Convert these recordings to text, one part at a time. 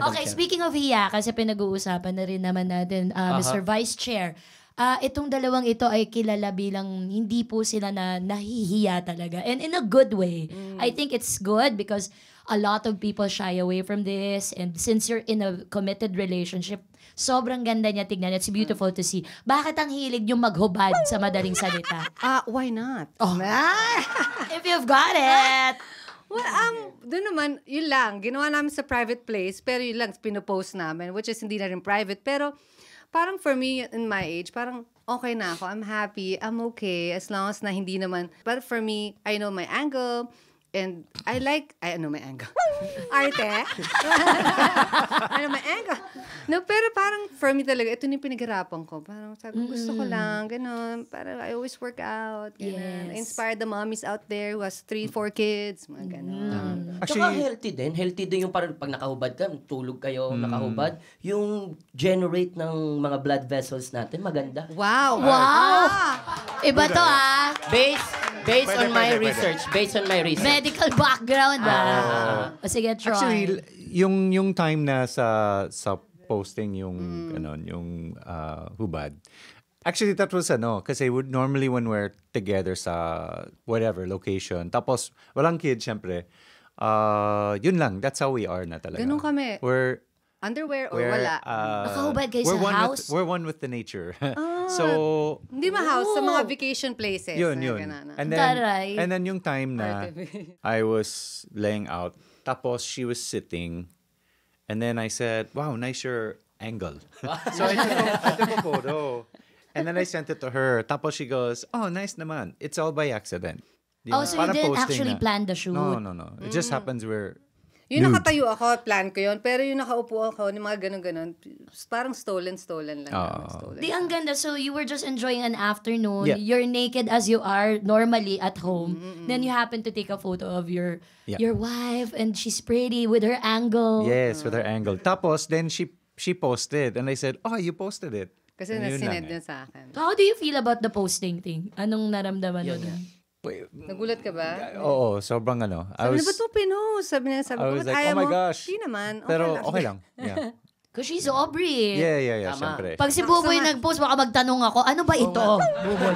Okay, speaking of hiya, kasi pinag-uusapan na rin naman natin, Mr. Vice Chair, itong dalawang ito ay kilala bilang hindi po sila na nahihiya talaga. And in a good way. I think it's good because a lot of people shy away from this. And since you're in a committed relationship, sobrang ganda niya tignan. It's beautiful to see. Bakit ang hilig yung maghubad sa madaling salita? Why not? Oh. If you've got it. Well, doon naman, yun lang. Ginawa namin sa private place, pero yun lang, pinopost namin, which is hindi na rin private. Pero, parang for me, in my age, parang okay na ako. I'm happy. I'm okay. As long as na hindi naman. But for me, I know my angle. And I know my angle. Arte. I know my angle. No, pero parang for me talaga, ito yung pinaghirapan ko. Parang sabi ko, gusto ko lang, gano'n. Parang I always work out. Gano'n. Inspire the mommies out there who has 3-4 kids. Mga gano'n. Actually, healthy din yung parang pag nakahubad ka, tulog kayo, nakahubad. Yung generate ng mga blood vessels natin, maganda. Wow! Iba to Based on my research. Medical background sige, try. Actually, yung time na sa posting yung yung hubad. Actually, that was kasi normally when we're together sa whatever location, tapos walang kid, syempre, yun lang, that's how we are na talaga. Ganun kami. We're underwear or wala? Nakahubad kayo sa house? We're one with the nature. So, hindi ma-house, sa mga vacation places. Yun. And then yung time na I was laying out, tapos she was sitting, and then I said, wow, nice your angle. So I took a photo. And then I sent it to her. Tapos she goes, oh, nice naman. It's all by accident. So you didn't actually plan the shoot? No. It just happens where yung nakatayo ako, plan ko yun. Pero yung nakaupo ako, yung mga ganun-ganun, parang stolen lang. Di, ang ganda. So you were just enjoying an afternoon. Yeah. You're naked as you are normally at home. Then you happen to take a photo of your wife, and she's pretty with her angle. Yes, with her angle. Tapos, then she posted. And I said, oh, you posted it. Kasi nasined yun sa akin. How do you feel about the posting thing? Anong naramdaman mo na? Nagulat ka ba? Oo, sobrang Sabi na, ba't mo pinost? Sabi I was like, oh my gosh. Di naman. Pero okay lang. Yeah. Because she's Aubrey. Yeah, syempre. Pag si Buboy nag-post, baka magtanong ako, ano ba ito? Buboy.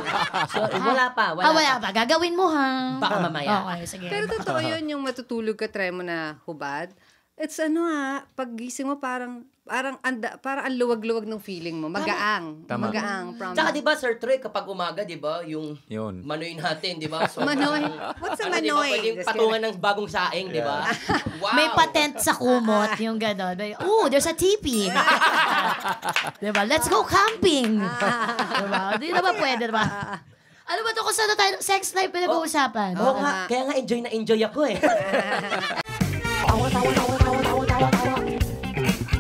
Wala pa. Wala pa. Gagawin mo, ha? Baka mamaya. Okay, sige. Pero totoo yun, yung matutulog ka, try mo na hubad. It's paggising mo parang ang luwag-luwag ng feeling mo. Magaang. Tama. Magaang. Promise. Tsaka diba, Sir Troy, kapag umaga, diba, yung manoy natin, diba? So, manoy? What's a manoy? Diba, pwedeng patungan ng bagong saing, diba? Wow! May patent sa kumot, yung gano'n. Oh, there's a teepee. Diba? Let's go camping. Diba? Di na ba pwede, diba? Ano ba ito kung saan tayo sex life pinag-uusapan? Oo nga, kaya nga enjoy ako eh.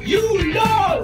You know!